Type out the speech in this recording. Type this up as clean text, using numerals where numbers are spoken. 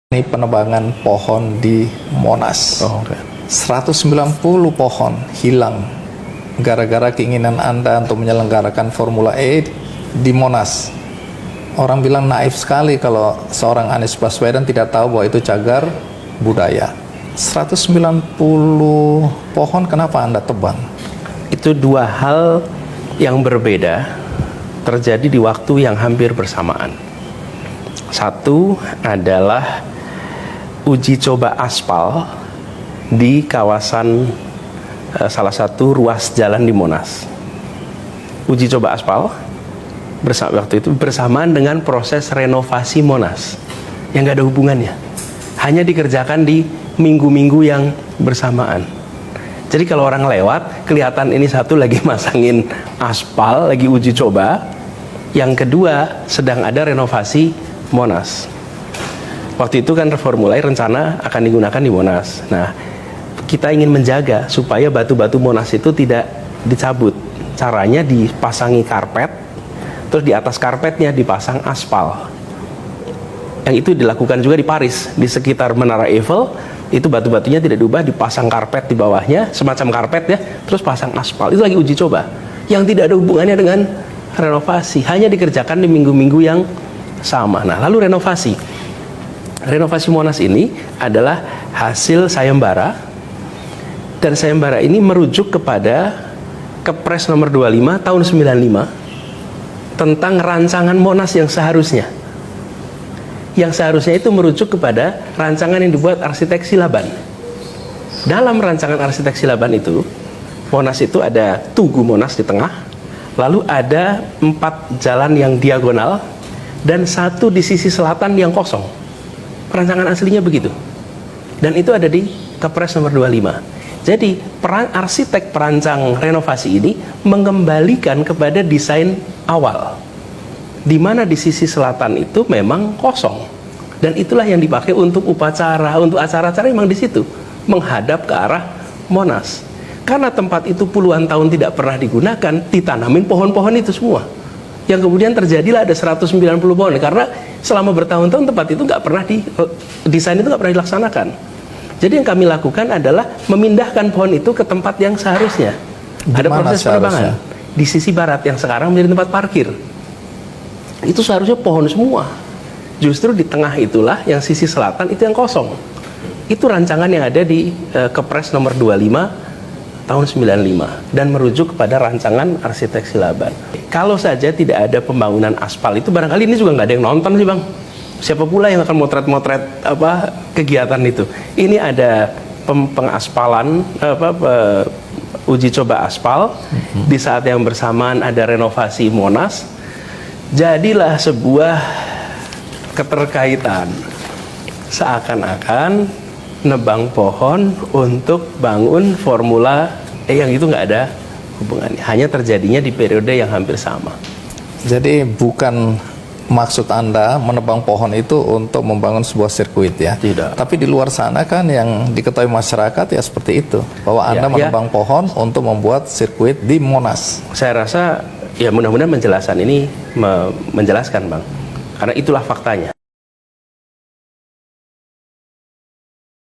Ini penebangan pohon di Monas. Oh, okay. 190 pohon hilang gara-gara keinginan Anda untuk menyelenggarakan Formula E di Monas. Orang bilang naif sekali kalau seorang Anies Baswedan tidak tahu bahwa itu cagar budaya. 190 pohon kenapa Anda tebang? Itu dua hal yang berbeda terjadi di waktu yang hampir bersamaan. Satu adalah uji coba aspal di kawasan salah satu ruas jalan di Monas. Uji coba aspal waktu itu bersamaan dengan proses renovasi Monas yang nggak ada hubungannya, hanya dikerjakan di minggu-minggu yang bersamaan. Jadi kalau orang lewat kelihatan ini satu lagi masangin aspal, lagi uji coba, yang kedua sedang ada renovasi Monas. Waktu itu kan Formula E rencana akan digunakan di Monas. Nah, kita ingin menjaga supaya batu-batu Monas itu tidak dicabut. Caranya dipasangi karpet, terus di atas karpetnya dipasang aspal. Yang itu dilakukan juga di Paris, di sekitar Menara Eiffel, itu batu-batunya tidak diubah, dipasang karpet di bawahnya, semacam karpet ya, terus pasang aspal. Itu lagi uji coba, yang tidak ada hubungannya dengan renovasi, hanya dikerjakan di minggu-minggu yang sama. Nah, lalu renovasi Monas ini adalah hasil sayembara, dan sayembara ini merujuk kepada Kepres nomor 25 tahun 95 tentang rancangan Monas yang seharusnya itu merujuk kepada rancangan yang dibuat arsitek Silaban. Dalam rancangan arsitek Silaban itu, Monas itu ada Tugu Monas di tengah, lalu ada 4 jalan yang diagonal dan 1 di sisi selatan yang kosong. Perancangan aslinya begitu, dan itu ada di Kepres nomor 25. Jadi arsitek perancang renovasi ini mengembalikan kepada desain awal, di mana di sisi selatan itu memang kosong, dan itulah yang dipakai untuk upacara, untuk acara-acara memang di situ menghadap ke arah Monas. Karena tempat itu puluhan tahun tidak pernah digunakan, ditanamin pohon-pohon itu semua. Yang kemudian terjadilah ada 190 pohon, karena selama bertahun-tahun tempat itu nggak pernah desain itu nggak pernah dilaksanakan. Jadi yang kami lakukan adalah memindahkan pohon itu ke tempat yang seharusnya. Ada proses penebangan di sisi barat yang sekarang menjadi tempat parkir. Itu seharusnya pohon semua. Justru di tengah itulah yang sisi selatan itu yang kosong. Itu rancangan yang ada di Kepres nomor 25 tahun 95 dan merujuk kepada rancangan arsitek Silaban. Kalau saja tidak ada pembangunan aspal itu, barangkali ini juga nggak ada yang nonton sih Bang. Siapa pula yang akan motret-motret kegiatan itu? Ini ada pengaspalan uji coba aspal di saat yang bersamaan ada renovasi Monas. Jadilah sebuah keterkaitan, seakan-akan nebang pohon untuk bangun Formula E yang itu nggak ada hubungannya, hanya terjadinya di periode yang hampir sama. Jadi bukan maksud Anda menebang pohon itu untuk membangun sebuah sirkuit ya? Tidak. Tapi di luar sana kan yang diketahui masyarakat ya seperti itu, bahwa Anda menebang pohon untuk membuat sirkuit di Monas. Saya rasa ya mudah-mudahan penjelasan ini menjelaskan Bang, karena itulah faktanya.